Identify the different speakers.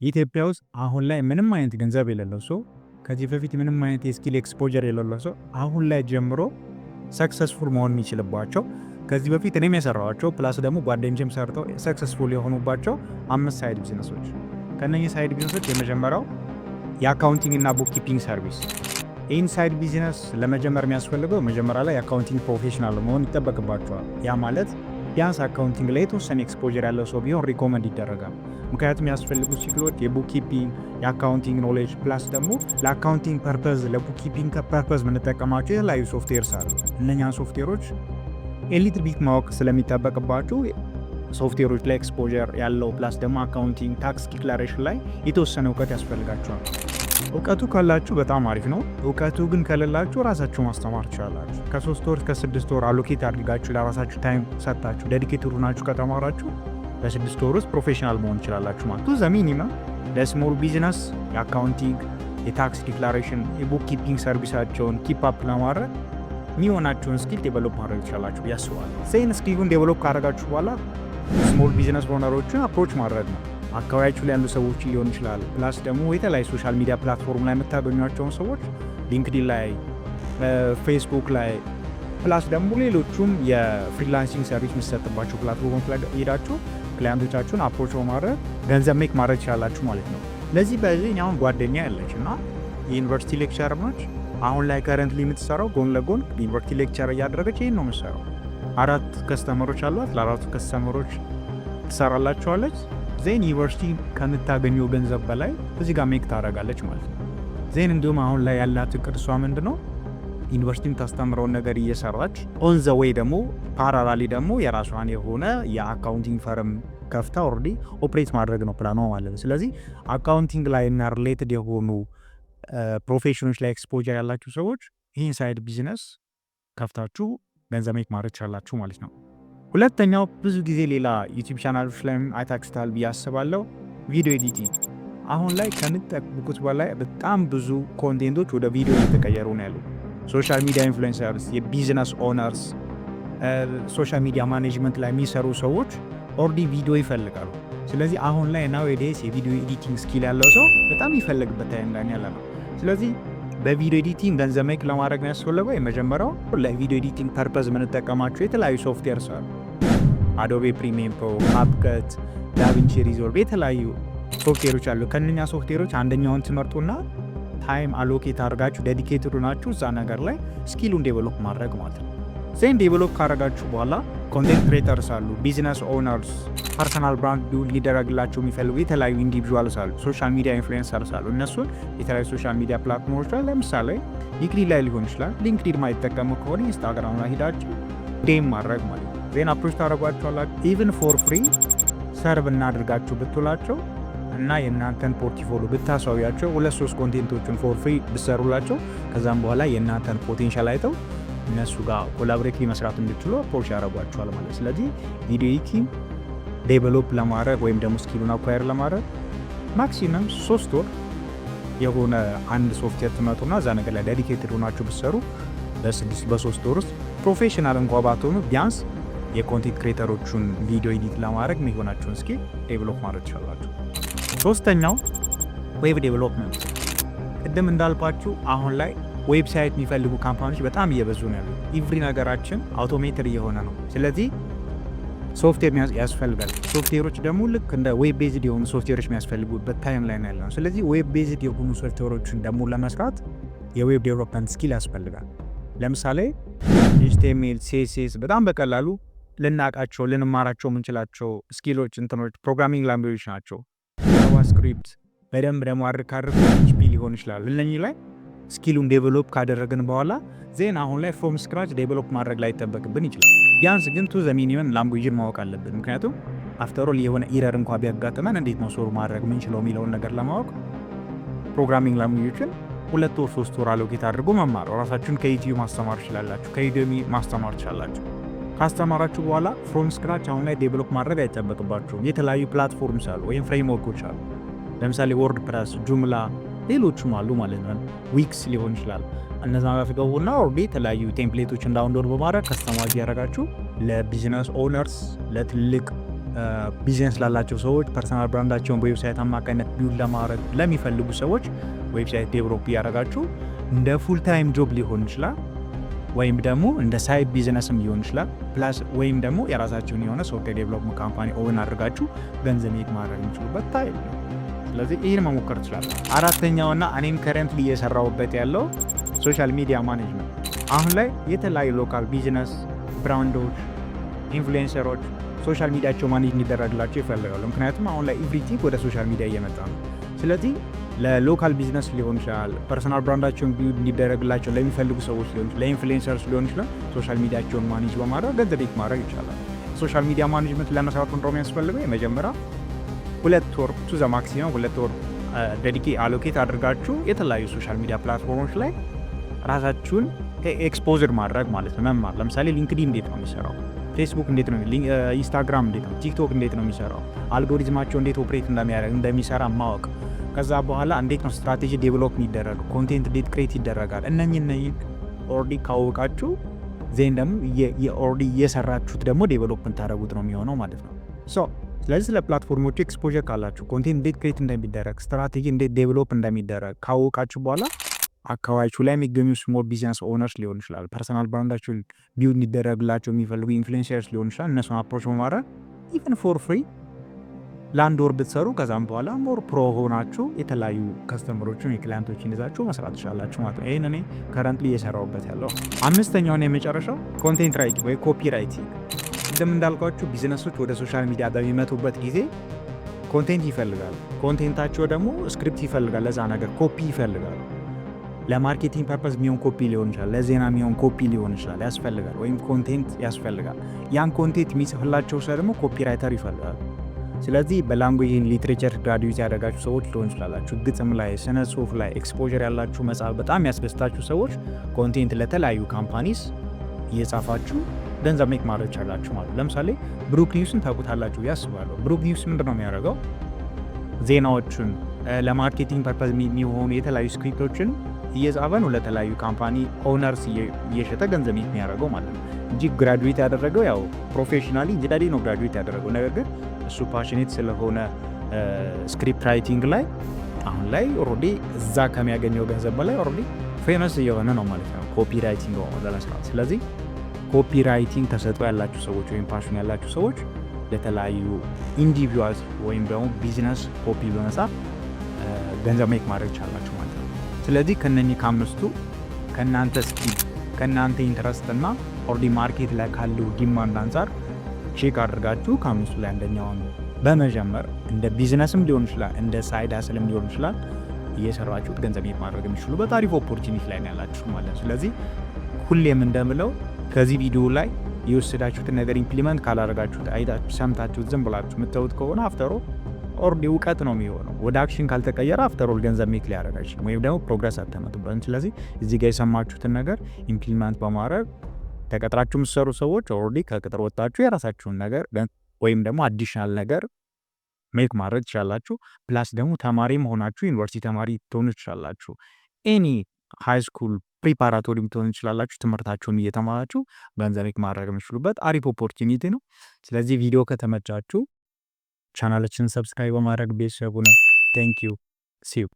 Speaker 1: ኢትዮጵያ ውስጥ አሁን ላይ ምንም አይነት ገንዘብ የሌለው ሰው ከዚህ በፊት ምንም አይነት የስኪል ኤክስፖዠር የሌለው ሰው አሁን ላይ ጀምሮ ሰክሰስፉል መሆን የሚችልባቸው ከዚህ በፊት እኔም የሰራኋቸው ፕላስ ደግሞ ጓደኞቼም ሰርተው ሰክሰስፉል የሆኑባቸው 5 ሳይድ ቢዝነሶች። ከነኚህ ሳይድ ቢዝነሶች የመጀመሪያው የአካውንቲንግ እና ቡክኪፒንግ ሰርቪስ። ይህን ሳይድ ቢዝነስ ለመጀመር የሚያስፈልገው መጀመሪያ ላይ የአካውንቲንግ ፕሮፌሽናል መሆን ይጠበቅባቸዋል። ያ ማለት ቢያንስ አካውንቲንግ ላይ የተወሰነ ኤክስፖዠር ያለው ሰው ቢሆን ሪኮመንድ ይደረጋል። ምክንያቱም ያስፈልጉ ስኪሎች የቡክኪፒንግ የአካውንቲንግ ኖሌጅ ፕላስ ደግሞ ለአካውንቲንግ ፐርፐዝ ለቡክኪፒንግ ፐርፐዝ የምንጠቀማቸው የተለያዩ ሶፍትዌርስ አሉ። እነኛን ሶፍትዌሮች ኤሊት ቢት ማወቅ ስለሚጠበቅባችሁ ሶፍትዌሮች ላይ ኤክስፖዠር ያለው ፕላስ ደግሞ አካውንቲንግ ታክስ ዲክላሬሽን ላይ የተወሰነ እውቀት ያስፈልጋቸዋል። እውቀቱ ካላችሁ በጣም አሪፍ ነው። እውቀቱ ግን ከሌላችሁ ራሳችሁ ማስተማር ትችላላችሁ። ከ3 ወር እስከ 6 ወር አሎኬት አድርጋችሁ ለራሳችሁ ታይም ሰጥታችሁ ዴዲኬትድ ሆናችሁ ከተማራችሁ በ6 ወር ውስጥ ፕሮፌሽናል መሆን ትችላላችሁ ማለት ነው። ዘሚኒመም ለስሞል ቢዝነስ የአካውንቲንግ የታክስ ዲክላሬሽን የቡክኪፒንግ ሰርቪሳቸውን ኪፕ አፕ ለማድረግ የሚሆናችሁን ስኪል ዴቨሎፕ ማድረግ ትችላላችሁ ያስባል። ሴን ስኪሉን ዴቨሎፕ ካደረጋችሁ በኋላ ስሞል ቢዝነስ ኦነሮችን አፕሮች ማድረግ ነው። አካባቢያችሁ ላይ ያሉ ሰዎች ሊሆን ይችላል። ፕላስ ደግሞ የተለያዩ ሶሻል ሚዲያ ፕላትፎርም ላይ የምታገኟቸውን ሰዎች ሊንክዲን ላይ፣ ፌስቡክ ላይ ፕላስ ደግሞ ሌሎቹም የፍሪላንሲንግ ሰርቪስ የሚሰጥባቸው ፕላትፎርሞች ላይ ሄዳችሁ ክላይንቶቻችሁን አፕሮች በማድረግ ገንዘብ ሜክ ማድረግ ትችላላችሁ ማለት ነው። ለዚህ በዚህ አሁን ጓደኛ ያለች እና የዩኒቨርሲቲ ሌክቸር ነች። አሁን ላይ ከረንትሊ የምትሰራው ጎን ለጎን ዩኒቨርሲቲ ሌክቸር እያደረገች ይህን ነው የምትሰራው። 4 ከስተመሮች አሏት። ለ4 ከስተመሮች ትሰራላችኋለች። ዜን ዩኒቨርሲቲ ከምታገኘው ገንዘብ በላይ እዚህ ጋር ሜክ ታደርጋለች ማለት ነው። ዜን እንዲሁም አሁን ላይ ያላት እቅድ እሷ ምንድነው ዩኒቨርሲቲ የምታስተምረውን ነገር እየሰራች ኦን ዘ ዌይ ደግሞ ፓራላሊ ደግሞ የራሷን የሆነ የአካውንቲንግ ፈርም ከፍታ ኦልሬዲ ኦፕሬት ማድረግ ነው ፕላኗ ማለት ነው። ስለዚህ አካውንቲንግ ላይ እና ሪሌትድ የሆኑ ፕሮፌሽኖች ላይ ኤክስፖዠር ያላችሁ ሰዎች ይህን ሳይድ ቢዝነስ ከፍታችሁ ገንዘብ ሜክ ማድረግ ትችላላችሁ ማለት ነው። ሁለተኛው ብዙ ጊዜ ሌላ ዩቲዩብ ቻናሎች ላይ አይታችሁታል ብዬ አስባለሁ፣ ቪዲዮ ኤዲቲንግ። አሁን ላይ ከምትጠብቁት በላይ በጣም ብዙ ኮንቴንቶች ወደ ቪዲዮ እየተቀየሩ ነው ያሉ። ሶሻል ሚዲያ ኢንፍሉዌንሰርስ፣ የቢዝነስ ኦነርስ፣ ሶሻል ሚዲያ ማኔጅመንት ላይ የሚሰሩ ሰዎች ኦልሬዲ ቪዲዮ ይፈልጋሉ። ስለዚህ አሁን ላይ ናውዴይስ የቪዲዮ ኤዲቲንግ ስኪል ያለው ሰው በጣም ይፈልግበት ታይም ላይ ያለ ነው። ስለዚህ በቪዲዮ ኤዲቲንግ ገንዘብ ሜክ ለማድረግ ነው ያስፈልገው። የመጀመሪያው ለቪዲዮ ኤዲቲንግ ፐርፐዝ የምንጠቀማቸው የተለያዩ ሶፍትዌርስ አሉ። አዶቤ ፕሪሚየር ፕሮ፣ ካፕከት፣ ዳቪንቺ ሪዞልቭ የተለያዩ ሶፍትዌሮች አሉ። ከነኛ ሶፍትዌሮች አንደኛውን ትመርጡና ታይም አሎኬት አድርጋችሁ ዴዲኬትድ ሆናችሁ እዛ ነገር ላይ ስኪሉን ዴቨሎፕ ማድረግ ማለት ነው። ዜን ዴቨሎፕ ካደረጋችሁ በኋላ ኮንቴንት ክሬተርስ አሉ፣ ቢዝነስ ኦነርስ፣ ፐርሰናል ብራንድ ቢልድ ሊደረግላቸው የሚፈልጉ የተለያዩ ኢንዲቪዥዋልስ አሉ፣ ሶሻል ሚዲያ ኢንፍሉዌንሰርስ አሉ። እነሱን የተለያዩ ሶሻል ሚዲያ ፕላትፎርሞች ላይ ለምሳሌ ሊንክዲን ላይ ሊሆን ይችላል። ሊንክዲን ማይጠቀሙ ከሆነ ኢንስታግራም ላይ ሄዳችሁ ዴም ማድረግ ማለት ነው። ዜን አፕሮች ታደረጓቸዋላችሁ። ኢቭን ፎር ፍሪ ሰርቭ እናድርጋችሁ ብትላቸው እና የእናንተን ፖርትፎሊዮ ብታሳዊያቸው 2-3 ኮንቴንቶችን ፎር ፍሪ ብሰሩላቸው ከዛም በኋላ የእናንተን ፖቴንሻል አይተው እነሱ ጋር ኮላቦሬት መስራት እንድችሉ አፕሮች ያደረጓቸዋል ማለት። ስለዚህ ቪዲዮ ኤዲቲንግ ዴቨሎፕ ለማድረግ ወይም ደግሞ ስኪሉን አኳየር ለማድረግ ማክሲመም 3 ወር የሆነ አንድ ሶፍትዌር ትመጡና እዛ ነገር ላይ ዴዲኬትድ ሆናችሁ ብትሰሩ በ3 ወር ውስጥ ፕሮፌሽናል እንኳ ባትሆኑ ቢያንስ የኮንቴንት ክሬተሮቹን ቪዲዮ ኤዲት ለማድረግ የሚሆናችሁን ስኪል ዴቨሎፕ ማድረግ ትችላላችሁ። ሶስተኛው ዌብ ዴቨሎፕመንት። ቅድም እንዳልኳችሁ አሁን ላይ ዌብሳይት የሚፈልጉ ካምፓኒዎች በጣም እየበዙ ነው ያሉት። ኢቭሪ ነገራችን አውቶሜትድ እየሆነ ነው። ስለዚህ ሶፍትዌር ያስፈልጋል። ሶፍትዌሮች ደግሞ ልክ እንደ ዌብ ቤዝድ የሆኑ ሶፍትዌሮች የሚያስፈልጉበት ታይም ላይ ነው ያለው። ስለዚህ ዌብ ቤዝድ የሆኑ ሶፍትዌሮችን ደግሞ ለመስራት የዌብ ዴቨሎፕመንት ስኪል ያስፈልጋል። ለምሳሌ ኤችቲኤምኤል፣ ሲኤስኤስ በጣም በቀላሉ ልናቃቸው ልንማራቸው የምንችላቸው ስኪሎች እንትኖች ፕሮግራሚንግ ላንጉዌጆች ናቸው። ጃቫስክሪፕት በደንብ ደግሞ አድርግ ፒኤችፒ ሊሆን ይችላል። እነኚህ ላይ ስኪሉን ዴቨሎፕ ካደረግን በኋላ ዜን አሁን ላይ ፍሮም ስክራች ዴቨሎፕ ማድረግ ላይ ይጠበቅብን ይችላል። ቢያንስ ግን ቱ ዘ ሚኒመም ላንጉዌጅን ማወቅ አለብን። ምክንያቱም አፍተር ኦል የሆነ ኢረር እንኳ ቢያጋጥመን እንዴት ነው ሶልቭ ማድረግ ምንችለው የሚለውን ነገር ለማወቅ ፕሮግራሚንግ ላንጉዌጆችን 2 ወር 3 ወር አሎኬት አድርጎ መማር። ራሳችሁን ከዩቲዩብ ማስተማር ትችላላችሁ፣ ከዩዴሚ ማስተማር ትችላላችሁ። ካስተማራችሁ በኋላ ፍሮም ስክራች አሁን ላይ ዴቨሎፕ ማድረግ አይጠበቅባችሁም። የተለያዩ ፕላትፎርምስ አሉ ወይም ፍሬምወርኮች አሉ። ለምሳሌ ወርድ ፕረስ፣ ጁምላ ሌሎችም አሉ ማለት ነው። ዊክስ ሊሆን ይችላል። እነዛ ጋር ትገቡና ኦልሬዲ የተለያዩ ቴምፕሌቶችን ዳውንሎድ በማድረግ ከስተማይዝ ያደረጋችሁ ለቢዝነስ ኦነርስ ለትልቅ ቢዝነስ ላላቸው ሰዎች ፐርሰናል ብራንዳቸውን በዌብሳይት አማካኝነት ቢውል ለማድረግ ለሚፈልጉ ሰዎች ዌብሳይት ዴቨሎፕ ያደረጋችሁ እንደ ፉል ታይም ጆብ ሊሆን ይችላል ወይም ደግሞ እንደ ሳይድ ቢዝነስም ሊሆን ይችላል ፕላስ ወይም ደግሞ የራሳችሁን የሆነ ሶፍትዌር ዴቨሎፕመንት ካምፓኒ ኦን አድርጋችሁ ገንዘብ ሜክ ማድረግ የምትችሉበት ታይም ነው። ስለዚህ ይህን መሞከር ትችላላችሁ። አራተኛውና እኔም ከረንትሊ እየሰራሁበት ያለው ሶሻል ሚዲያ ማኔጅመንት። አሁን ላይ የተለያዩ ሎካል ቢዝነስ ብራንዶች፣ ኢንፍሉዌንሰሮች ሶሻል ሚዲያቸው ማኔጅ እንዲደረግላቸው ይፈልጋሉ። ምክንያቱም አሁን ላይ ኤቭሪቲንግ ወደ ሶሻል ሚዲያ እየመጣ ነው። ስለዚህ ለሎካል ቢዝነስ ሊሆን ይችላል፣ ፐርሰናል ብራንዳቸውን ቢውልድ እንዲደረግላቸው ለሚፈልጉ ሰዎች ሊሆን ይችላል፣ ለኢንፍሉዌንሰርስ ሊሆን ይችላል፣ ሶሻል ሚዲያቸውን ማኔጅ በማድረግ ገንዘብ ሜክ ማድረግ ይቻላል። ሶሻል ሚዲያ ማኔጅመንት ለመስራት እንደሆነ የሚያስፈልገው የመጀመሪያ 2 ወር ቱ ዘ ማክሲመም 2 ወር ዴዲኬ አሎኬት አድርጋችሁ የተለያዩ ሶሻል ሚዲያ ፕላትፎርሞች ላይ ራሳችሁን ኤክስፖዝድ ማድረግ ማለት ነው። መማር ለምሳሌ ሊንክዲን እንዴት ነው የሚሰራው፣ ፌስቡክ እንዴት ነው፣ ኢንስታግራም እንዴት ነው፣ ቲክቶክ እንዴት ነው የሚሰራው፣ አልጎሪዝማቸው እንዴት ኦፕሬት እንደሚሰራ ማወቅ። ከዛ በኋላ እንዴት ነው ስትራቴጂ ዴቨሎፕ የሚደረግ፣ ኮንቴንት እንዴት ክሬት ይደረጋል። እነኚህ ኦልሬዲ ካወቃችሁ ዜን ደግሞ የኦልሬዲ እየሰራችሁት ደግሞ ዴቨሎፕ ታደረጉት ነው የሚሆነው ማለት ነው። ስለዚህ ስለ ፕላትፎርሞቹ ኤክስፖዠር ካላችሁ፣ ኮንቴንት እንዴት ክሬት እንደሚደረግ፣ ስትራቴጂ እንዴት ዴቨሎፕ እንደሚደረግ ካወቃችሁ በኋላ አካባቢያችሁ ላይ የሚገኙ ስሞል ቢዝነስ ኦነርስ ሊሆን ይችላል፣ ፐርሰናል ብራንዳቸውን ቢውልድ እንዲደረግላቸው የሚፈልጉ ኢንፍሉዌንሰርስ ሊሆን ይችላል። እነሱን አፕሮች በማድረግ ኢቨን ፎር ፍሪ ለአንድ ወር ብትሰሩ ከዛም በኋላ ሞር ፕሮ ሆናችሁ የተለያዩ ከስተመሮችን የክላይንቶችን ይዛችሁ መስራት ትችላላችሁ ማለት ነው። ይህን እኔ ከረንትሊ እየሰራሁበት ያለው። አምስተኛውን የመጨረሻው ኮንቴንት ራይቲንግ ወይ ኮፒ ራይቲንግ። ቅድም እንዳልኳችሁ ቢዝነሶች ወደ ሶሻል ሚዲያ በሚመጡበት ጊዜ ኮንቴንት ይፈልጋል። ኮንቴንታቸው ደግሞ ስክሪፕት ይፈልጋል። ለዛ ነገር ኮፒ ይፈልጋል። ለማርኬቲንግ ፐርፐስ የሚሆን ኮፒ ሊሆን ይችላል፣ ለዜና የሚሆን ኮፒ ሊሆን ይችላል፣ ያስፈልጋል። ወይም ኮንቴንት ያስፈልጋል። ያን ኮንቴንት የሚጽፍላቸው ሰው ደግሞ ኮፒ ራይተር ይፈልጋል። ስለዚህ በላንጉዌጅ ሊትሬቸር ግራጁዌት ያደረጋችሁ ሰዎች ሊሆን ይችላላችሁ፣ ግጥም ላይ፣ ስነ ጽሁፍ ላይ ኤክስፖዠር ያላችሁ፣ መጽሐፍ በጣም ያስደስታችሁ ሰዎች ኮንቴንት ለተለያዩ ካምፓኒስ እየጻፋችሁ ገንዘብ ሜክ ማድረግ ይቻላችሁ ማለት። ለምሳሌ ብሩክ ኒውስን ታውቁታላችሁ ያስባለሁ። ብሩክ ኒውስ ምንድን ነው የሚያደርገው? ዜናዎችን ለማርኬቲንግ ፐርፐስ የሚሆኑ የተለያዩ ስክሪፕቶችን እየጻፈ ነው ለተለያዩ ካምፓኒ ኦነርስ እየሸጠ ገንዘብ የሚያደርገው ማለት ነው እንጂ ግራጁዌት ያደረገው ያው ፕሮፌሽናሊ ኢንጂነሪንግ ነው ግራጁዌት ያደረገው። ነገር ግን እሱ ፓሽኔት ስለሆነ ስክሪፕት ራይቲንግ ላይ አሁን ላይ ኦልሬዲ እዛ ከሚያገኘው ገንዘብ በላይ ኦልሬዲ ፌመስ እየሆነ ነው ማለት ነው ኮፒ ራይቲንግ ለመስራት። ስለዚህ ኮፒ ራይቲንግ ተሰጥኦ ያላችሁ ሰዎች ወይም ፓሽን ያላችሁ ሰዎች ለተለያዩ ኢንዲቪጁዋልስ ወይም ደግሞ ቢዝነስ ኮፒ በመጻፍ ገንዘብ ሜክ ማድረግ ይቻላችሁ ማለት ነው። ስለዚህ ከነኚህ ከአምስቱ ከእናንተ ስኪል ከእናንተ ኢንትረስት እና ኦልሬዲ ማርኬት ላይ ካለው ዲማንድ አንጻር ቼክ አድርጋችሁ ከአምስቱ ላይ አንደኛውን በመጀመር እንደ ቢዝነስም ሊሆን ይችላል እንደ ሳይድ ሀስልም ሊሆን ይችላል እየሰራችሁት ገንዘብ ሜክ ማድረግ የሚችሉ በጣሪፍ ኦፖርቹኒቲ ላይ ነው ያላችሁ ማለት ነው። ስለዚህ ሁሌም እንደምለው ከዚህ ቪዲዮ ላይ የወሰዳችሁትን ነገር ኢምፕሊመንት ካላደረጋችሁት አይታችሁ ሰምታችሁት ዝም ብላችሁ የምትተውት ከሆነ አፍተሮ ኦልሬዲ እውቀት ነው የሚሆነው። ወደ አክሽን ካልተቀየረ አፍተሮል ገንዘብ ሜክ ሊያደርግ አይችልም ወይም ደግሞ ፕሮግረስ አታመጡበት። ስለዚህ እዚህ ጋር የሰማችሁትን ነገር ኢምፕሊመንት በማድረግ ተቀጥራችሁ የምትሰሩ ሰዎች ኦልሬዲ ከቅጥር ወጣችሁ የራሳችሁን ነገር ወይም ደግሞ አዲሽናል ነገር ሜክ ማድረግ ትችላላችሁ። ፕላስ ደግሞ ተማሪ መሆናችሁ ዩኒቨርሲቲ ተማሪ ትሆኑ ትችላላችሁ። ኤኒ ሃይ ስኩል ፕሪፓራቶሪ ትሆኑ ትችላላችሁ። ትምህርታችሁን እየተማራችሁ ገንዘብ ሜክ ማድረግ የምትችሉበት አሪፍ ኦፖርቹኒቲ ነው። ስለዚህ ቪዲዮ ከተመቻችሁ ቻናላችንን ሰብስክራይብ በማድረግ ቤተሰቡን ቴንክ ዩ ሲ ዩ